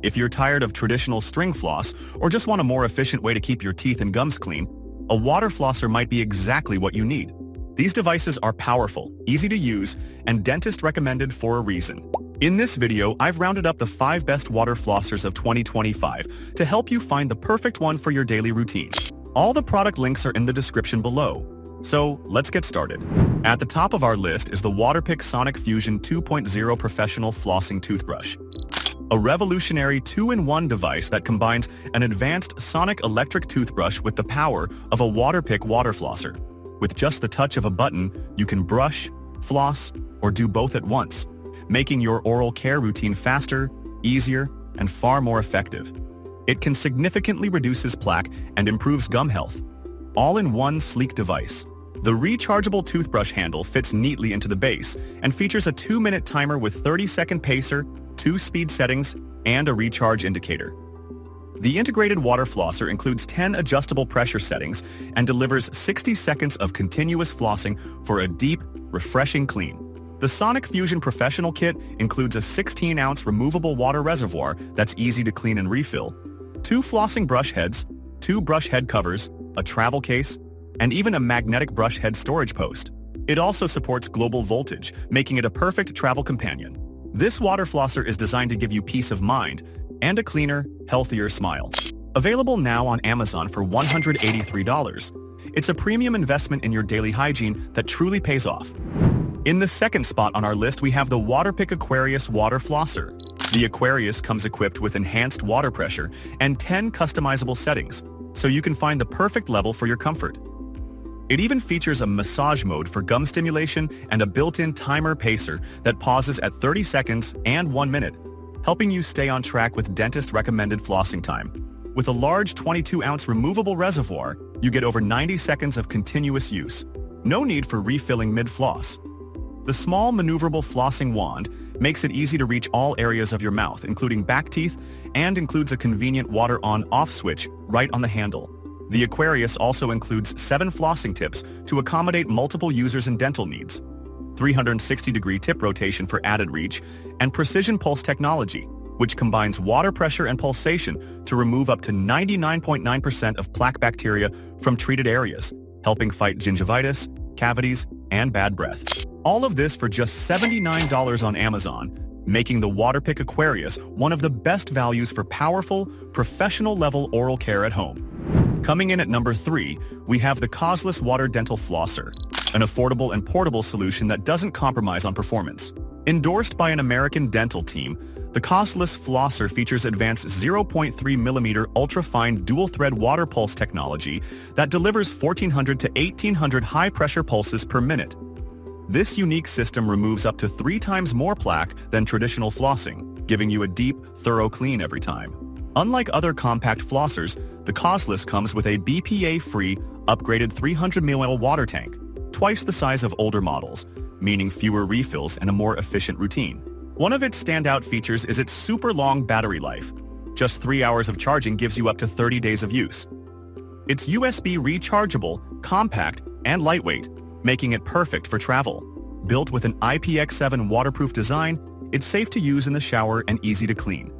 If you're tired of traditional string floss or just want a more efficient way to keep your teeth and gums clean, a water flosser might be exactly what you need. These devices are powerful, easy to use, and dentist recommended for a reason. In this video, I've rounded up the 5 best water flossers of 2025 to help you find the perfect one for your daily routine. All the product links are in the description below. So, let's get started. At the top of our list is the Waterpik Sonic-Fusion 2.0 Professional Flossing Toothbrush. A revolutionary 2-in-1 device that combines an advanced sonic electric toothbrush with the power of a Waterpik water flosser. With just the touch of a button, you can brush, floss, or do both at once, making your oral care routine faster, easier, and far more effective. It can significantly reduce plaque and improves gum health, all in one sleek device. The rechargeable toothbrush handle fits neatly into the base and features a 2-minute timer with 30-second pacer, 2 speed settings, and a recharge indicator. The integrated water flosser includes 10 adjustable pressure settings and delivers 60 seconds of continuous flossing for a deep, refreshing clean. The Sonic-Fusion Professional Kit includes a 16-ounce removable water reservoir that's easy to clean and refill, 2 flossing brush heads, 2 brush head covers, a travel case, and even a magnetic brush head storage post. It also supports global voltage, making it a perfect travel companion. This water flosser is designed to give you peace of mind and a cleaner, healthier smile. Available now on Amazon for $183. It's a premium investment in your daily hygiene that truly pays off. In the second spot on our list, we have the Waterpik Aquarius water flosser. The Aquarius comes equipped with enhanced water pressure and 10 customizable settings, so you can find the perfect level for your comfort. It even features a massage mode for gum stimulation and a built-in timer pacer that pauses at 30 seconds and 1 minute, helping you stay on track with dentist-recommended flossing time. With a large 22-ounce removable reservoir, you get over 90 seconds of continuous use. No need for refilling mid-floss. The small maneuverable flossing wand makes it easy to reach all areas of your mouth, including back teeth, and includes a convenient water on-off switch right on the handle. The Aquarius also includes 7 flossing tips to accommodate multiple users and dental needs, 360-degree tip rotation for added reach, and precision pulse technology, which combines water pressure and pulsation to remove up to 99.9% of plaque bacteria from treated areas, helping fight gingivitis, cavities, and bad breath. All of this for just $79 on Amazon, making the Waterpik Aquarius one of the best values for powerful, professional-level oral care at home. Coming in at number 3, we have the COSLUS Water Dental Flosser, an affordable and portable solution that doesn't compromise on performance. Endorsed by an American dental team, the COSLUS Flosser features advanced 0.3mm ultra-fine dual-thread water pulse technology that delivers 1,400 to 1,800 high-pressure pulses per minute. This unique system removes up to 3 times more plaque than traditional flossing, giving you a deep, thorough clean every time. Unlike other compact flossers, the COSLUS comes with a BPA-free, upgraded 300ml water tank, twice the size of older models, meaning fewer refills and a more efficient routine. One of its standout features is its super long battery life. Just 3 hours of charging gives you up to 30 days of use. It's USB rechargeable, compact, and lightweight, making it perfect for travel. Built with an IPX7 waterproof design, it's safe to use in the shower and easy to clean.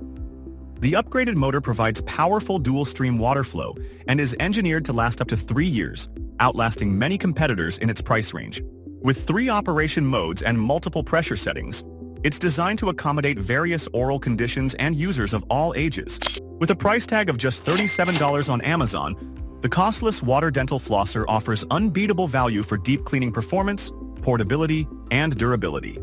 The upgraded motor provides powerful dual-stream water flow and is engineered to last up to 3 years, outlasting many competitors in its price range. With 3 operation modes and multiple pressure settings, it's designed to accommodate various oral conditions and users of all ages. With a price tag of just $37 on Amazon, the COSLUS Water Dental Flosser offers unbeatable value for deep cleaning performance, portability, and durability.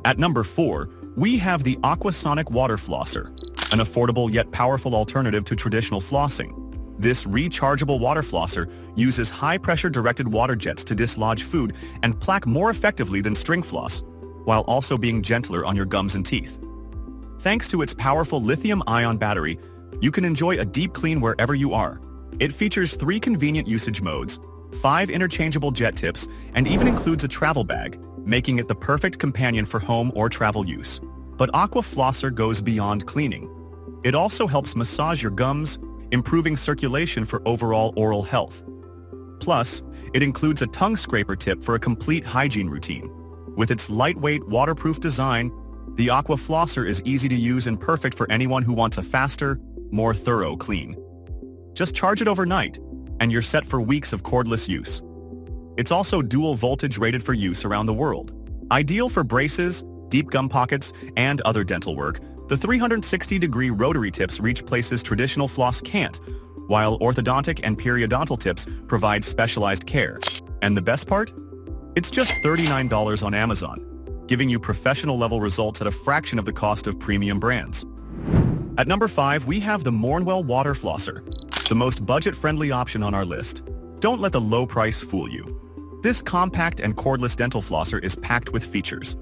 At number 4, we have the AquaSonic Water Flosser, an affordable yet powerful alternative to traditional flossing. This rechargeable water flosser uses high-pressure directed water jets to dislodge food and plaque more effectively than string floss, while also being gentler on your gums and teeth. Thanks to its powerful lithium-ion battery, you can enjoy a deep clean wherever you are. It features 3 convenient usage modes, 5 interchangeable jet tips, and even includes a travel bag, making it the perfect companion for home or travel use. But Aqua Flosser goes beyond cleaning. It also helps massage your gums, improving circulation for overall oral health. Plus, it includes a tongue scraper tip for a complete hygiene routine. With its lightweight, waterproof design, The AquaFlosser is easy to use and perfect for anyone who wants a faster, more thorough clean. Just charge it overnight, and you're set for weeks of cordless use. It's also dual voltage rated for use around the world. Ideal for braces, deep gum pockets, and other dental work, the 360-degree rotary tips reach places traditional floss can't, while orthodontic and periodontal tips provide specialized care. And the best part? It's just $39 on Amazon, giving you professional-level results at a fraction of the cost of premium brands. At number 5, we have the Mornwell Water Flosser, the most budget-friendly option on our list. Don't let the low price fool you. This compact and cordless dental flosser is packed with features.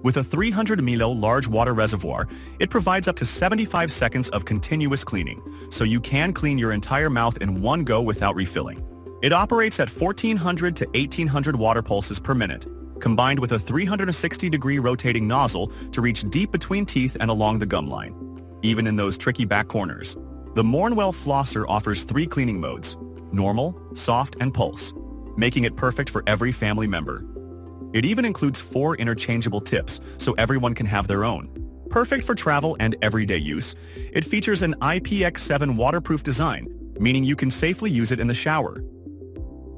With a 300 ml large water reservoir, it provides up to 75 seconds of continuous cleaning, so you can clean your entire mouth in one go without refilling. It operates at 1400 to 1800 water pulses per minute, combined with a 360-degree rotating nozzle to reach deep between teeth and along the gum line, even in those tricky back corners. The Mornwell Flosser offers 3 cleaning modes: normal, soft, and pulse, making it perfect for every family member. It even includes 4 interchangeable tips, so everyone can have their own. Perfect for travel and everyday use, it features an IPX7 waterproof design, meaning you can safely use it in the shower.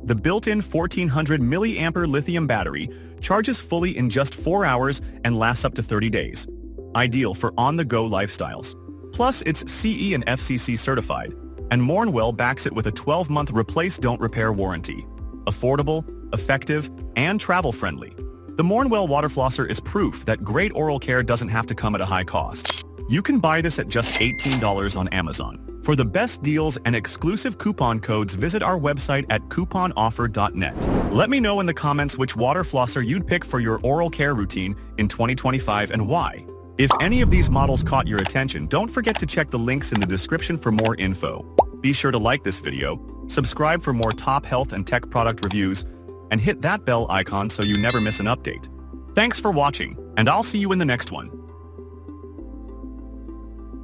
The built-in 1400 mAh lithium battery charges fully in just 4 hours and lasts up to 30 days. Ideal for on-the-go lifestyles. Plus, it's CE and FCC certified, and Mornwell backs it with a 12-month replace-don't-repair warranty. Affordable, effective, and travel-friendly. The Mornwell Water Flosser is proof that great oral care doesn't have to come at a high cost. You can buy this at just $18 on Amazon. For the best deals and exclusive coupon codes, visit our website at couponoffer.net. Let me know in the comments which water flosser you'd pick for your oral care routine in 2025 and why. If any of these models caught your attention, don't forget to check the links in the description for more info. Be sure to like this video, subscribe for more top health and tech product reviews, and hit that bell icon so you never miss an update. Thanks for watching, and I'll see you in the next one.